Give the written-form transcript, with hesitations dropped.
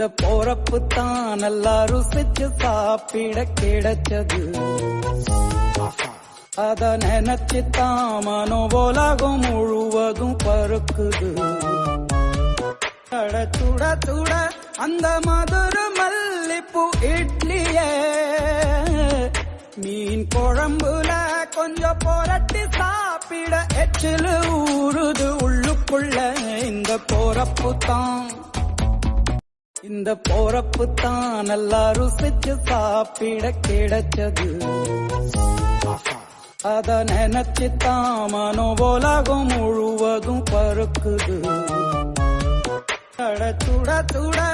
இந்த போறப்பு தான் நல்லா ருசிச்சு சாப்பிட கிடைச்சது. அத நினைச்சுத்தான் மனோபோலகம் முழுவதும் பருக்குது. சுட சுட அந்த மதுர மல்லிப்பூ இட்லியே மீன் குழம்புல கொஞ்சம் புரட்டி சாப்பிட எச்சிலு ஊறுது உள்ளுக்குள்ள. இந்த போறப்பு தான் நல்லா ருசிச்சு சாப்பிட கிடைச்சது. அத நினைச்சுத்தான் மனோபோலகம் முழுவதும் பருக்குது. சுட சுட